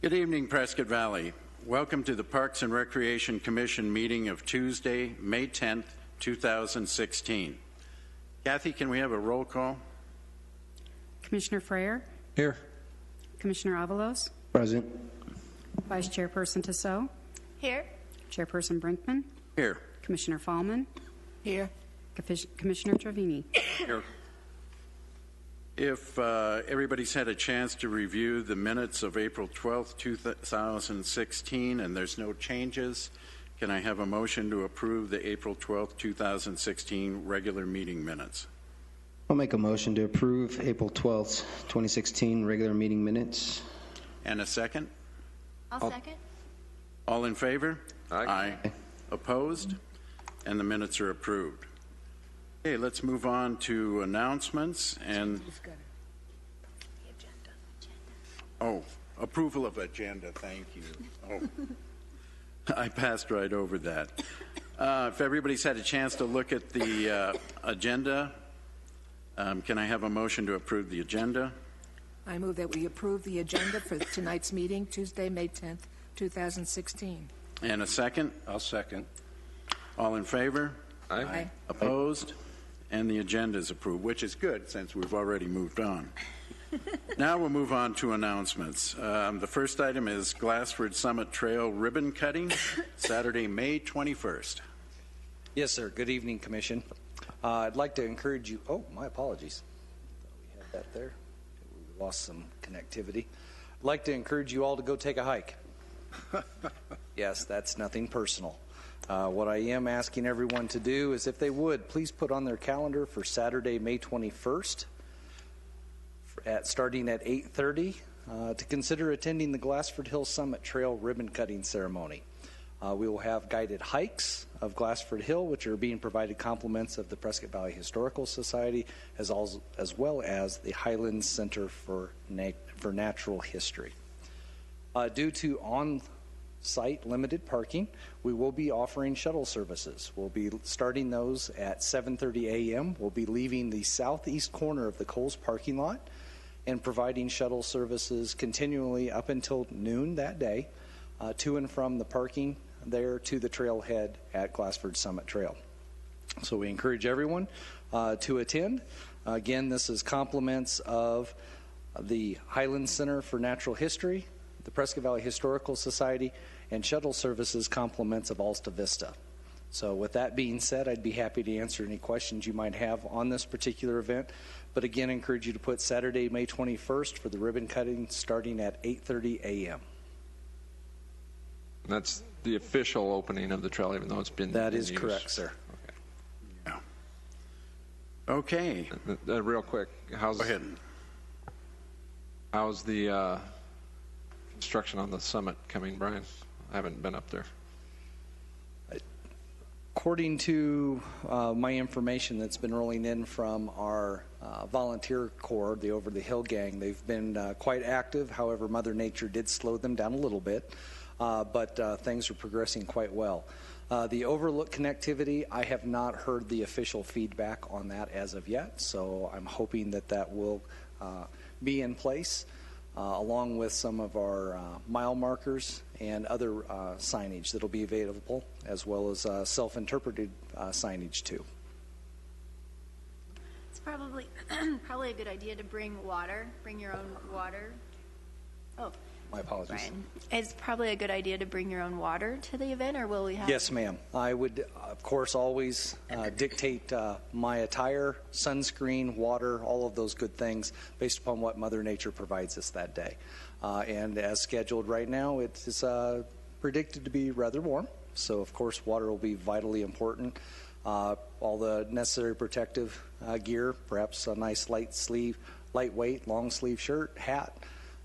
Good evening, Prescott Valley. Welcome to the Parks and Recreation Commission meeting of Tuesday, May 10th, 2016. Kathy, can we have a roll call? Commissioner Freyer? Here. Commissioner Avalos? Present. Vice Chairperson Tissot? Here. Chairperson Brinkman? Here. Commissioner Fallman? Here. Commissioner Trevini? Here. If everybody's had a chance to review the minutes of April 12th, 2016, and there's no changes, can I have a motion to approve the April 12th, 2016 regular meeting minutes? I'll make a motion to approve April 12th, 2016 regular meeting minutes. And a second? I'll second. All in favor? Aye. Opposed? And the minutes are approved. Okay, let's move on to announcements and approval of agenda. Thank you. I passed right over that. If everybody's had a chance to look at the agenda, can I have a motion to approve the agenda? I move that we approve the agenda for tonight's meeting, Tuesday, May 10th, 2016. And a second? I'll second. All in favor? Aye. Opposed? And the agenda is approved, which is good since we've already moved on. Now we'll move on to announcements. The first item is Glassford Summit Trail ribbon cutting, Saturday, May 21st. Yes, sir. Good evening, Commission. I'd like to encourage you. Oh, my apologies. Thought we had that there. We lost some connectivity. I'd like to encourage you all to go take a hike. Yes, that's nothing personal. What I am asking everyone to do is, if they would, please put on their calendar for Saturday, May 21st, starting at 8:30, to consider attending the Glassford Hill Summit Trail ribbon cutting ceremony. We will have guided hikes of Glassford Hill, which are being provided compliments of the Prescott Valley Historical Society, as well as the Highlands Center for Natural History. Due to on-site limited parking, we will be offering shuttle services. We'll be starting those at 7:30 a.m. We'll be leaving the southeast corner of the Kohl's parking lot and providing shuttle services continually up until noon that day, to and from the parking there to the trailhead at Glassford Summit Trail. So we encourage everyone to attend. Again, this is compliments of the Highlands Center for Natural History, the Prescott Valley Historical Society, and shuttle services compliments of Alta Vista. So with that being said, I'd be happy to answer any questions you might have on this particular event. But again, I encourage you to put Saturday, May 21st for the ribbon cutting starting at 8:30 a.m. That's the official opening of the trail, even though it's been That in is use. correct, sir. Yeah. Okay. Real quick, Go ahead. how's the construction on the summit coming, Brian? I haven't been up there. According to my information that's been rolling in from our volunteer corps, the Over the Hill gang, they've been quite active. However, Mother Nature did slow them down a little bit, but things are progressing quite well. The overlook connectivity, I have not heard the official feedback on that as of yet, so I'm hoping that that will be in place, along with some of our mile markers and other signage that will be available, as well as self-interpreted signage too. It's probably a good idea to bring water. Bring your own water. Oh, My apologies. Brian. It's probably a good idea to bring your own water to the event, or will we have? Yes, ma'am. I would, of course, always dictate my attire, sunscreen, water, all of those good things based upon what Mother Nature provides us that day. And as scheduled right now, it is predicted to be rather warm. So, of course, water will be vitally important. All the necessary protective gear, perhaps a nice lightweight, long sleeve shirt, hat,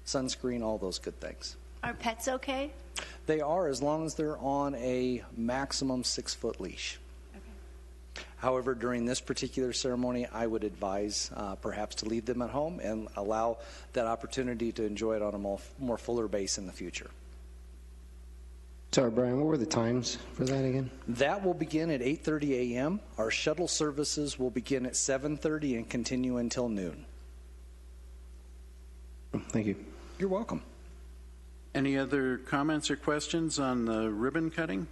sunscreen, all those good things. Are pets okay? They are, as long as they're on a maximum 6-foot leash. Okay. However, during this particular ceremony, I would advise perhaps to leave them at home and allow that opportunity to enjoy it on a more fuller base in the future. Sorry, Brian, what were the times for that again? That will begin at 8:30 a.m. Our shuttle services will begin at 7:30 and continue until noon. Thank you. You're welcome. Any other comments or questions on the ribbon cutting?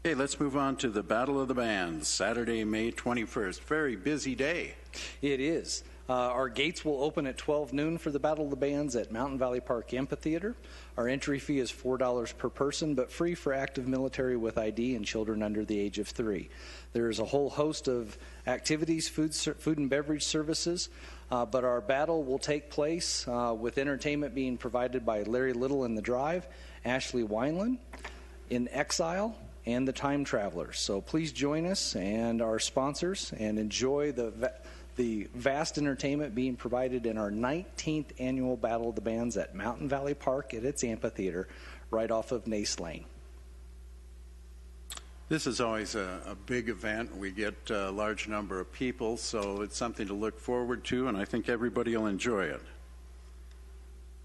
Okay, let's move on to the Battle of the Bands, Saturday, May 21st. Very busy day. It is. Our gates will open at 12 noon for the Battle of the Bands at Mountain Valley Park Amphitheater. Our entry fee is $4 per person, but free for active military with ID and children under the age of 3. There is a whole host of activities, food and beverage services, but our battle will take place with entertainment being provided by Larry Little in the Drive, Ashley Wineland, In Exile, and the Time Travelers. So please join us and our sponsors and enjoy the vast entertainment being provided in our 19th annual Battle of the Bands at Mountain Valley Park at its amphitheater right off of Nace Lane. This is always a big event. We get a large number of people, so it's something to look forward to, and I think everybody will enjoy it.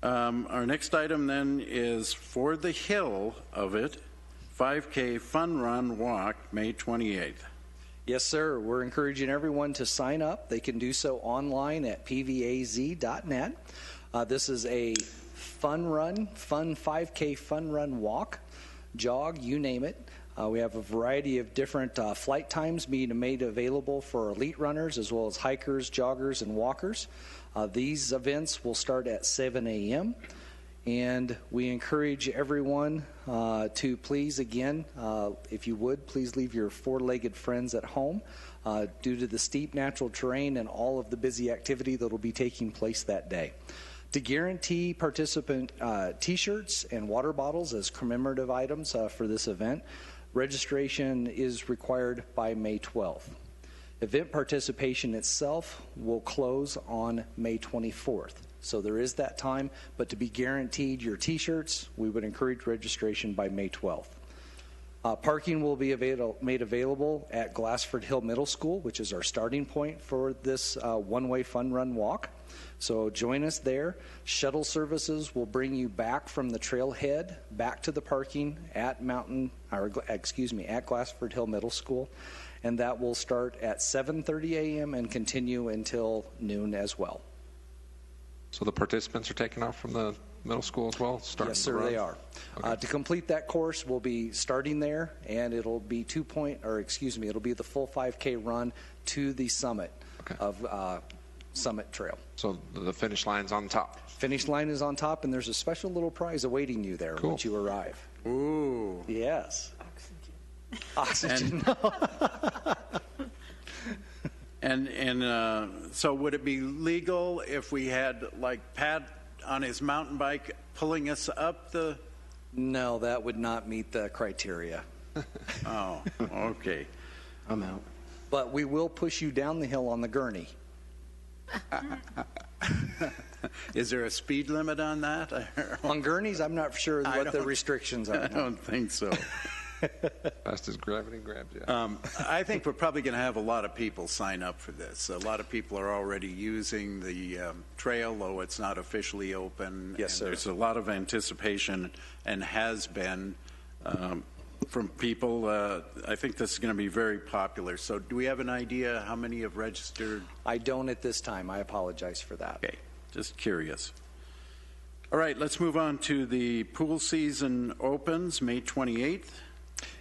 Our next item then is for the hill of it, 5K Fun Run Walk, May 28th. Yes, sir. We're encouraging everyone to sign up. They can do so online at pvaz.net. This is a fun 5K fun run walk, jog, you name it. We have a variety of different flight times being made available for elite runners as well as hikers, joggers, and walkers. These events will start at 7 a.m. And we encourage everyone to please, again, if you would, please leave your four-legged friends at home due to the steep natural terrain and all of the busy activity that will be taking place that day. To guarantee participant T-shirts and water bottles as commemorative items for this event, registration is required by May 12th. Event participation itself will close on May 24th. So there is that time, but to be guaranteed your T-shirts, we would encourage registration by May 12th. Parking will be made available at Glassford Hill Middle School, which is our starting point for this one-way fun run walk. So join us there. Shuttle services will bring you back from the trailhead back to the parking at Glassford Hill Middle School, and that will start at 7:30 a.m. and continue until noon as well. So the participants are taking off from the middle school as well? Yes, sir, they are. Okay. To complete that course, we'll be starting there, and it'll be it'll be the full 5K run to the summit of Summit Trail. So the finish line's on top. Finish line is on top, and there's a special little prize awaiting you there once you arrive. Ooh. Yes. Oxygen. And so would it be legal if we had, like, Pat on his mountain bike pulling us up the... No, that would not meet the criteria. Oh, okay. I'm out. But we will push you down the hill on the gurney. Is there a speed limit on that? On gurneys, I'm not sure what the restrictions I are. don't think so. Fast as gravity grabs you. I think we're probably going to have a lot of people sign up for this. A lot of people are already using the trail, though it's not officially open. Yes, sir. There's a lot of anticipation and has been from people. I think this is going to be very popular. So do we have an idea how many have registered? I don't at this time. I apologize for that. Okay, just curious. All right, let's move on to the pool season opens May 28th.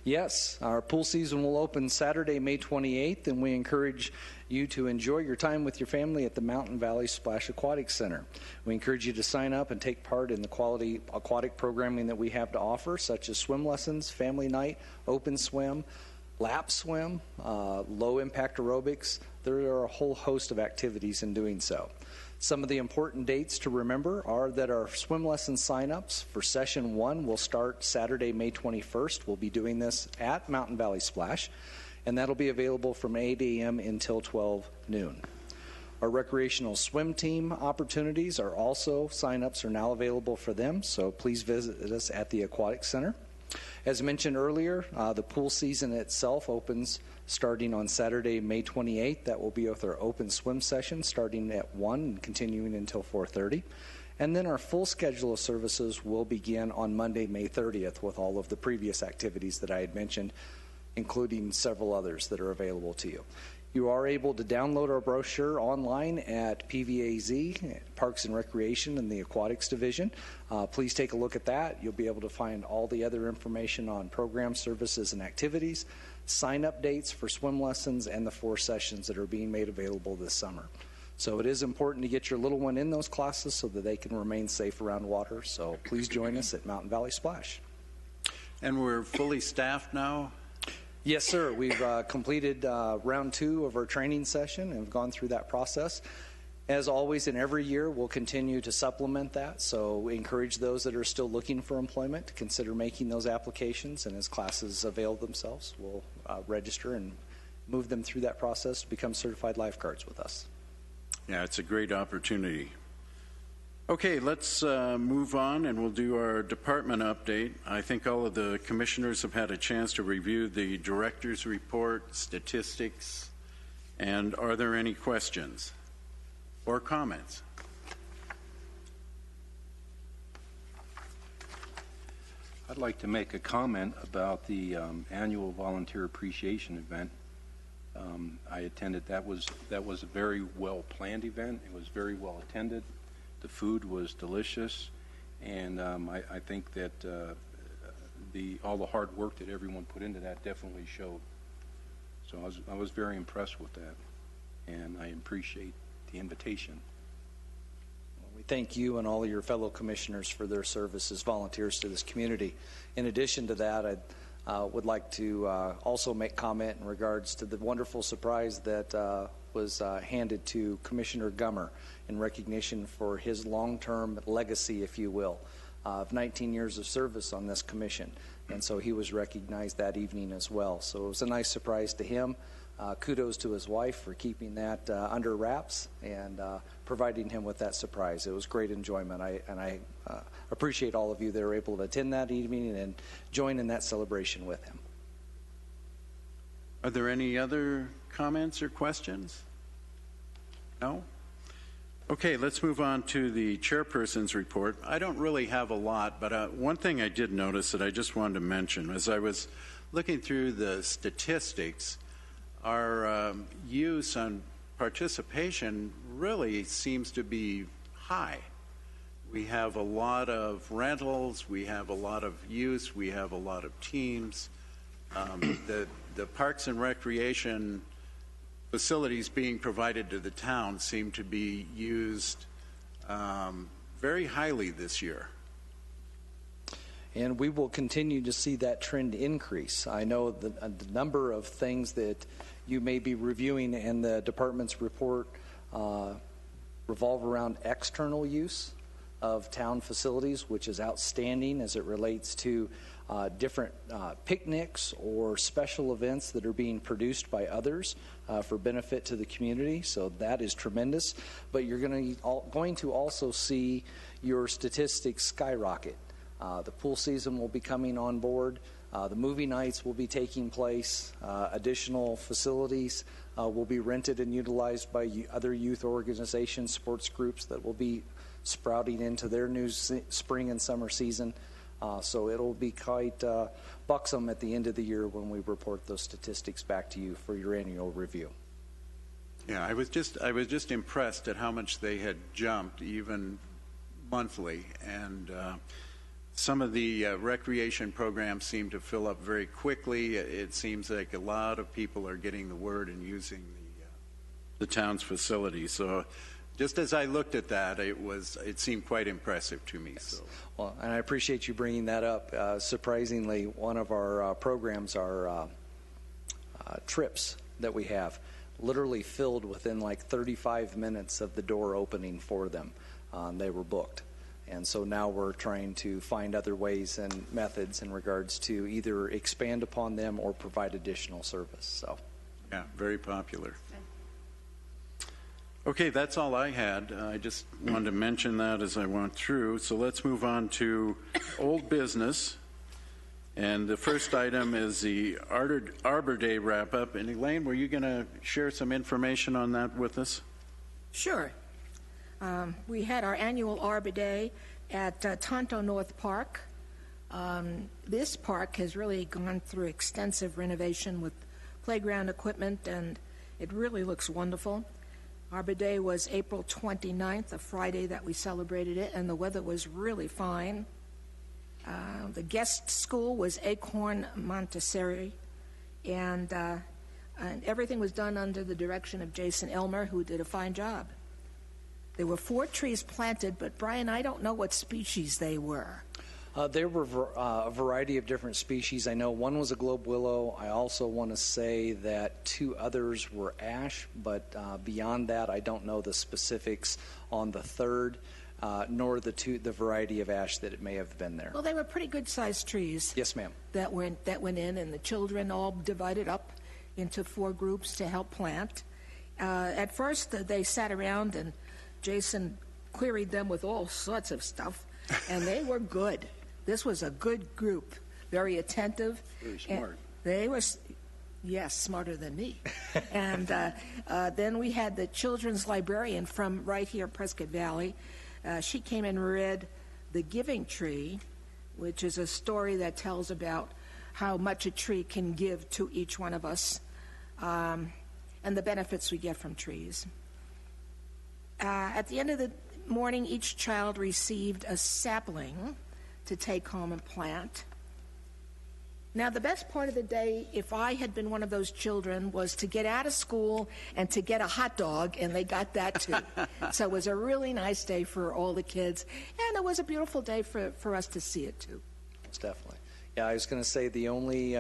Yes, our pool season will open Saturday, May 28th, and we encourage you to enjoy your time with your family at the Mountain Valley Splash Aquatic Center. We encourage you to sign up and take part in the quality aquatic programming that we have to offer, such as swim lessons, family night, open swim, lap swim, low-impact aerobics. There are a whole host of activities in doing so. Some of the important dates to remember are that our swim lesson sign-ups for Session 1 will start Saturday, May 21st. We'll be doing this at Mountain Valley Splash, and that'll be available from 8 a.m. until 12 noon. Our recreational swim team opportunities are also, sign-ups are now available for them, so please visit us at the Aquatic Center. As mentioned earlier, the pool season itself opens starting on Saturday, May 28th. That will be with our open swim session starting at 1 and continuing until 4:30. And then our full schedule of services will begin on Monday, May 30th with all of the previous activities that I had mentioned, including several others that are available to you. You are able to download our brochure online at PVAZ, Parks and Recreation in the Aquatics Division. Please take a look at that. You'll be able to find all the other information on program services and activities, sign-up dates for swim lessons, and the 4 sessions that are being made available this summer. So it is important to get your little one in those classes so that they can remain safe around water. So please join us at Mountain Valley Splash. And we're fully staffed now? Yes, sir. We've completed round 2 of our training session and have gone through that process. As always, in every year, we'll continue to supplement that. So we encourage those that are still looking for employment to consider making those applications. And as classes avail themselves, we'll register and move them through that process to become certified lifeguards with us. Yeah, it's a great opportunity. Okay, let's move on, and we'll do our department update. I think all of the commissioners have had a chance to review the director's report, statistics, and are there any questions or comments? I'd like to make a comment about the annual volunteer appreciation event. I attended. That was a very well planned event. It was very well attended. The food was delicious, and I think that all the hard work that everyone put into that definitely showed. So I was very impressed with that, and I appreciate the invitation. We thank you and all of your fellow commissioners for their service as volunteers to this community. In addition to that, I would like to also make comment in regards to the wonderful surprise that was handed to Commissioner Gummer in recognition for his long-term legacy, if you will, of 19 years of service on this commission. And so he was recognized that evening as well. So it was a nice surprise to him. Kudos to his wife for keeping that under wraps and providing him with that surprise. It was great enjoyment. I appreciate all of you that were able to attend that evening and join in that celebration with him. Are there any other comments or questions? No? Okay, let's move on to the chairperson's report. I don't really have a lot, but one thing I did notice that I just wanted to mention as I was looking through the statistics, our use on participation really seems to be high. We have a lot of rentals, we have a lot of use, we have a lot of teams. The Parks and Recreation facilities being provided to the town seem to be used very highly this year. And we will continue to see that trend increase. I know the number of things that you may be reviewing in the department's report revolve around external use of town facilities, which is outstanding as it relates to different picnics or special events that are being produced by others for benefit to the community. So that is tremendous. But you're going to also see your statistics skyrocket. The pool season will be coming on board. The movie nights will be taking place. Additional facilities will be rented and utilized by other youth organizations, sports groups that will be sprouting into their new spring and summer season. So it'll be quite buxom at the end of the year when we report those statistics back to you for your annual review. Yeah, I was just impressed at how much they had jumped even monthly, and some of the recreation programs seem to fill up very quickly. It seems like a lot of people are getting the word and using the town's facilities. So just as I looked at that, it seemed quite impressive to me. So. Well, and I appreciate you bringing that up. Surprisingly, one of our programs, our trips that we have, literally filled within like 35 minutes of the door opening for them. They were booked. And so now we're trying to find other ways and methods in regards to either expand upon them or provide additional service. So, yeah, very popular. Okay, that's all I had. I just wanted to mention that as I went through. So let's move on to old business. And the first item is the Arbor Day wrap-up. And Elaine, were you going to share some information on that with us? Sure. We had our annual Arbor Day at Tonto North Park. This park has really gone through extensive renovation with playground equipment and It really looks wonderful. Arbor Day was April 29th, a Friday that we celebrated it, and the weather was really fine. The guest school was Acorn Montessori, and everything was done under the direction of Jason Elmer, who did a fine job. There were 4 trees planted, but Brian, I don't know what species they were. There were a variety of different species. I know one was a globe willow. I also want to say that 2 others were ash, but beyond that, I don't know the specifics on the third, nor the variety of ash that it may have been there. Well, they were pretty good-sized trees. Yes, ma'am. That went in, and the children all divided up into 4 groups to help plant. At first, they sat around, and Jason queried them with all sorts of stuff, and they were good. This was a good group, very attentive. Very smart. They were, yes, smarter than me. And then we had the children's librarian from right here, Prescott Valley. She came and read The Giving Tree, which is a story that tells about how much a tree can give to each one of us, and the benefits we get from trees. At the end of the morning, each child received a sapling to take home and plant. Now, the best part of the day, if I had been one of those children, was to get out of school and to get a hot dog, and they got that too. So it was a really nice day for all the kids, and it was a beautiful day for us to see it too. Most definitely. Yeah, I was going to say the only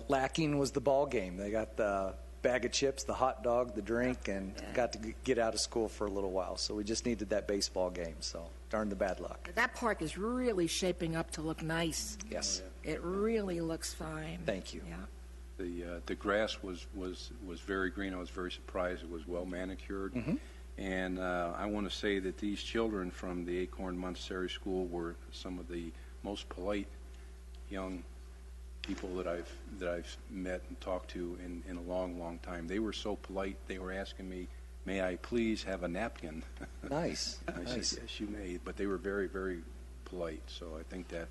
lacking was the ball game. They got the bag of chips, the hot dog, the drink, and got to get out of school for a little while. So we just needed that baseball game. So darn the bad luck. That park is really shaping up to look nice. Yes. It really looks fine. Thank you. Yeah. The grass was very green. I was very surprised. It was well manicured. Mm-hmm. And I want to say that these children from the Acorn Montessori School were some of the most polite young people that I've met and talked to in a long time. They were so polite. They were asking me, "May I please have a napkin?" Nice. And I Nice. said, "Yes, you may." But they were very, very polite. So I think that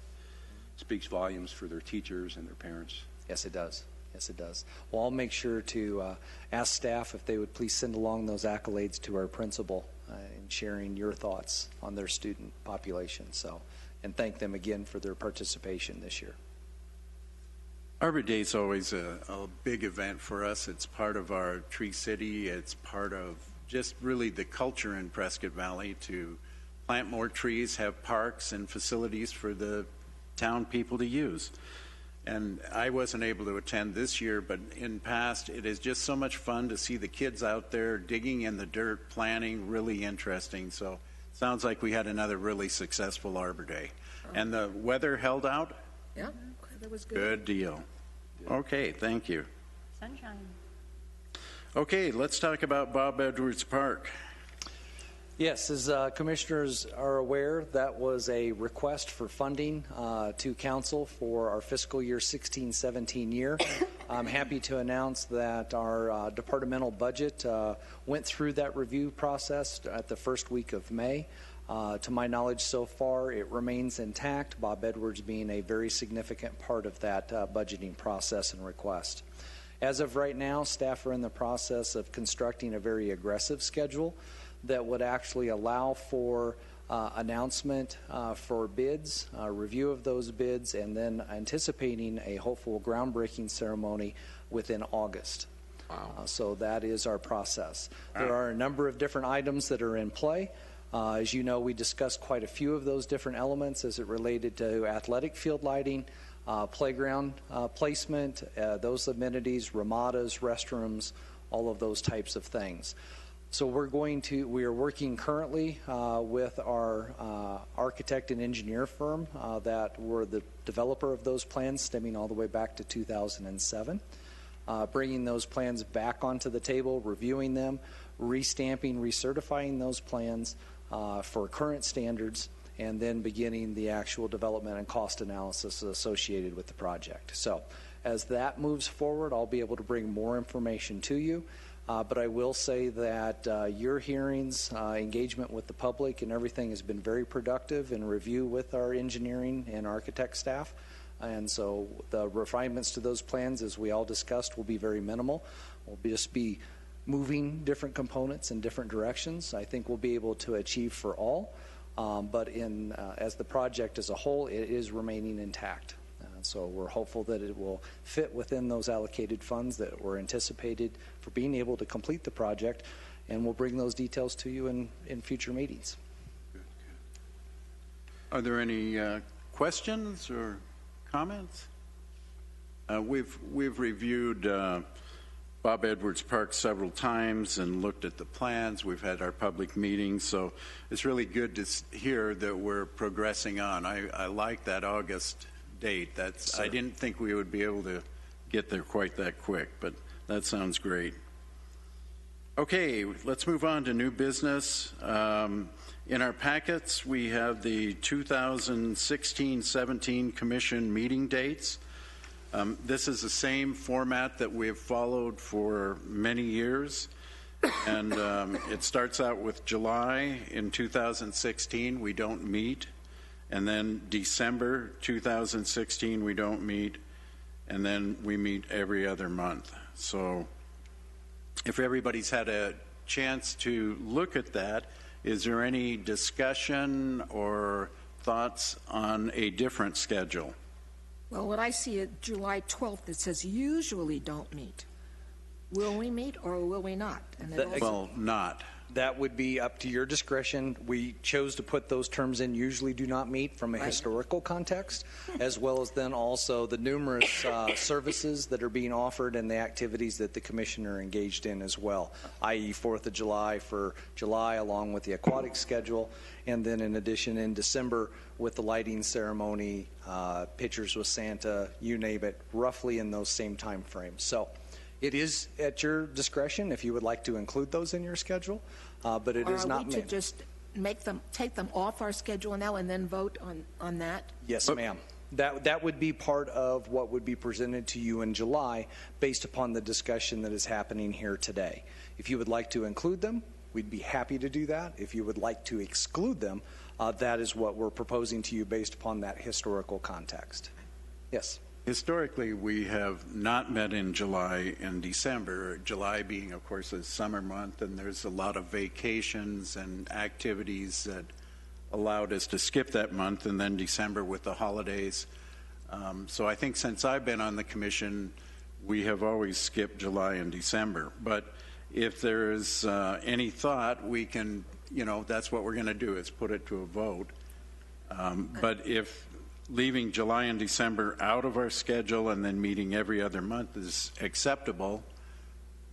speaks volumes for their teachers and their parents. Yes, it does. Yes, it does. Well, I'll make sure to ask staff if they would please send along those accolades to our principal in sharing your thoughts on their student population. So, and thank them again for their participation this year. Arbor Day is always a big event for us. It's part of our Tree City. It's part of just really the culture in Prescott Valley to plant more trees, have parks and facilities for the town people to use. And I wasn't able to attend this year, but in past, it is just so much fun to see the kids out there digging in the dirt, planting, really interesting. So sounds like we had another really successful Arbor Day. And the weather held out? Yeah, that was good. Good deal. Okay, thank you. Sunshine. Okay, let's talk about Bob Edwards Park. Yes, as commissioners are aware, that was a request for funding to council for our fiscal year 16-17 year. I'm happy to announce that our departmental budget went through that review process at the first week of May. To my knowledge so far, it remains intact, Bob Edwards being a very significant part of that budgeting process and request. As of right now, staff are in the process of constructing a very aggressive schedule that would actually allow for announcement for bids, review of those bids, and then anticipating a hopeful groundbreaking ceremony within August. Wow. So that is our process. There are a number of different items that are in play. As you know, we discussed quite a few of those different elements as it related to athletic field lighting, playground placement, those amenities, ramadas, restrooms, all of those types of things. So we are working currently with our architect and engineer firm that were the developer of those plans stemming all the way back to 2007. Bringing those plans back onto the table, reviewing them, restamping, recertifying those plans for current standards, and then beginning the actual development and cost analysis associated with the project. So as that moves forward, I'll be able to bring more information to you. But I will say that your hearings, engagement with the public, and everything has been very productive in review with our engineering and architect staff. And so the refinements to those plans, as we all discussed, will be very minimal. We'll just be moving different components in different directions. I think we'll be able to achieve for all, but as the project as a whole, it is remaining intact. So we're hopeful that it will fit within those allocated funds that were anticipated for being able to complete the project, and we'll bring those details to you in future meetings. Are there any questions or comments? We've reviewed Bob Edwards Park several times and looked at the plans. We've had our public meetings, so it's really good to hear that we're progressing on. I like that August date. I didn't think we would be able to get there quite that quick, but that sounds great. Okay, let's move on to new business. In our packets, we have the 2016-17 Commission meeting dates. This is the same format that we have followed for many years, and it starts out with July in 2016, we don't meet, and then December 2016, we don't meet, and then we meet every other month. So if everybody's had a chance to look at that, is there any discussion or thoughts on a different schedule? Well, what I see at July 12th, it says usually don't meet. Will we meet or will we not? And it also, Well, not. That would be up to your discretion. We chose to put those terms in, usually do not meet, from a Right. historical context, as well as then also the numerous services that are being offered and the activities that the commission are engaged in as well, i.e. 4th of July for July, along with the aquatic schedule, and then in addition in December with the lighting ceremony, pictures with Santa, you name it, roughly in those same time frames. So it is at your discretion if you would like to include those in your schedule, but it is or are not we to meant. just take them off our schedule now and then vote on that? Yes, ma'am. That would be part of what would be presented to you in July based upon the discussion that is happening here today. If you would like to include them, we'd be happy to do that. If you would like to exclude them, that is what we're proposing to you based upon that historical context. Yes. Historically, we have not met in July and December, July being, of course, a summer month, and there's a lot of vacations and activities that allowed us to skip that month, and then December with the holidays. So I think since I've been on the commission, we have always skipped July and December. But if there is any thought, we can, that's what we're going to do, is put it to a vote. But if leaving July and December out of our schedule and then meeting every other month is acceptable,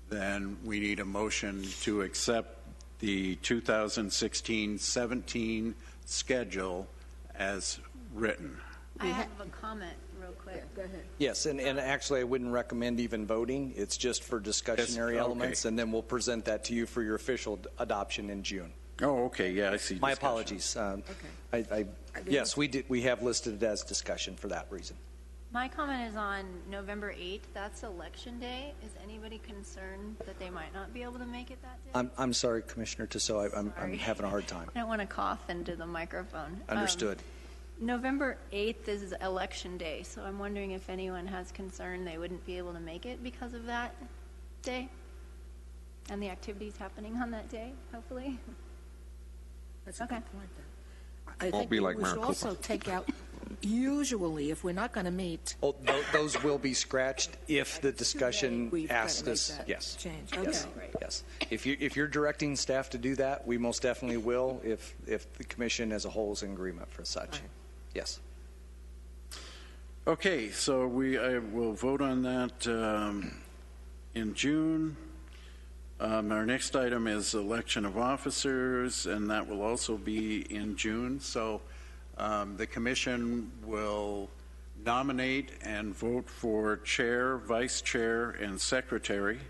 then we need a motion to accept the 2016-17 schedule as written. I have a comment real quick. Go ahead. Yes, and actually I wouldn't recommend even voting. It's just for discussionary Yes, okay. elements, and then we'll present that to you for your official adoption in June. Oh, okay, yeah, I see. My discussion. apologies. Yes, we have listed it as discussion for that reason. My comment is on November 8th. That's Election Day. Is anybody concerned that they might not be able to make it that day? I'm sorry, Commissioner Tissot, I'm Sorry. having a hard time. I don't want to cough into the microphone. Understood. November 8th is Election Day, so I'm wondering if anyone has concern they wouldn't be able to make it because of that day and the activities happening on that day, hopefully. That's a Okay. good point, then. I think be like we should Maricopa. also take out usually if we're not going to meet. Oh, those will be scratched if the discussion We've gotta asks make us. that Yes. change. Yes. Okay. Yes. If you're directing staff to do that, we most definitely will if the commission as a whole is in agreement for such. Right. Yes. Okay, so I will vote on that in June. Our next item is election of officers, and that will also be in June. So the commission will nominate and vote for chair, vice chair, and secretary.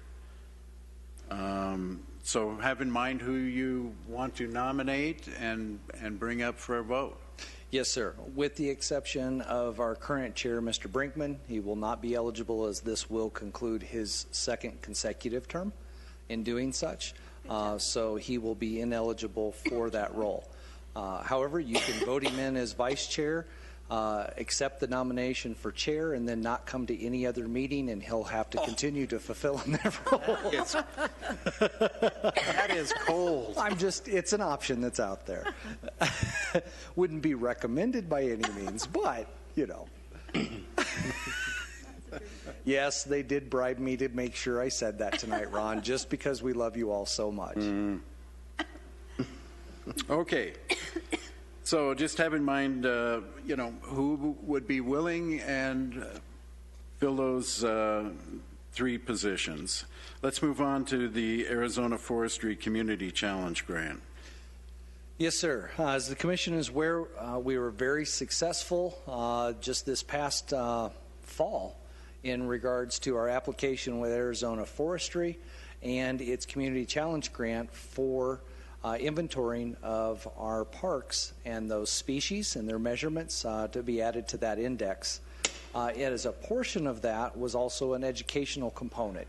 So have in mind who you want to nominate and bring up for a vote. Yes, sir. With the exception of our current chair, Mr. Brinkman, he will not be eligible as this will conclude his second consecutive term in doing such. So he will be ineligible for that role. However, you can vote him in as vice chair. accept the nomination for chair and then not come to any other meeting, and he'll have to continue to fulfill in that role. That is cold. It's an option that's out there. Wouldn't be recommended by any means, but, Yes, they did bribe me to make sure I said that tonight, Ron, just because we love you all so much. Okay. So just have in mind, who would be willing and fill those 3 positions. Let's move on to the Arizona Forestry Community Challenge Grant. Yes, sir. As the commission is aware, we were very successful just this past fall in regards to our application with Arizona Forestry and its Community Challenge Grant for inventorying of our parks and those species and their measurements to be added to that index. As a portion of that was also an educational component.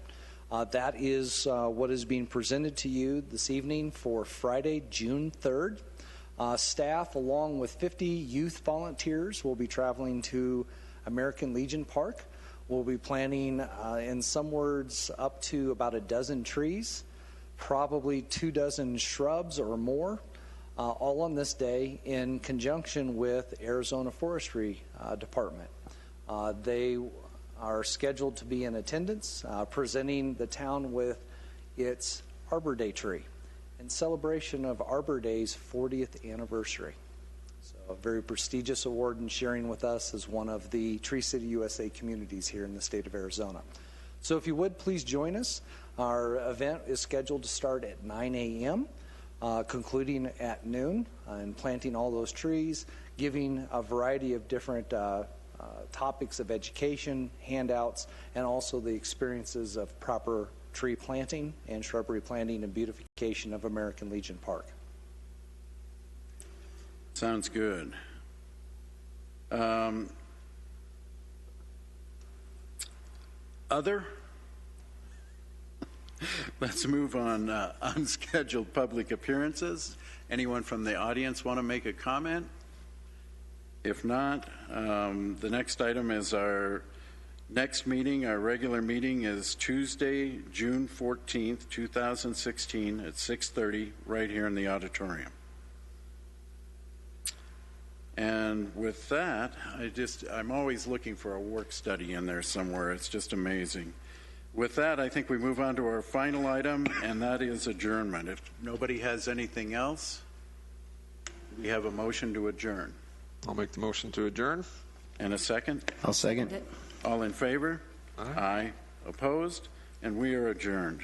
That is what is being presented to you this evening for Friday, June 3rd. Staff, along with 50 youth volunteers, will be traveling to American Legion Park. We'll be planting, in some words, up to about a dozen trees, probably 24 shrubs or more, all on this day in conjunction with Arizona Forestry Department. They are scheduled to be in attendance, presenting the town with its Arbor Day tree in celebration of Arbor Day's 40th anniversary. A very prestigious award and sharing with us as one of the Tree City USA communities here in the state of Arizona. So if you would, please join us. Our event is scheduled to start at 9 a.m., concluding at noon, and planting all those trees, giving a variety of different topics of education, handouts, and also the experiences of proper tree planting and shrubbery planting and beautification of American Legion Park. Sounds good. Other? Let's move on. Unscheduled public appearances. Anyone from the audience want to make a comment? If not, the next item is our next meeting. Our regular meeting is Tuesday, June 14th, 2016 at 6:30 right here in the auditorium. And with that, I'm always looking for a work study in there somewhere. It's just amazing. With that, I think we move on to our final item, and that is adjournment. If nobody has anything else, we have a motion to adjourn. I'll make the motion to adjourn. And a second? I'll second. All in favor? Aye. Aye. Opposed? And we are adjourned.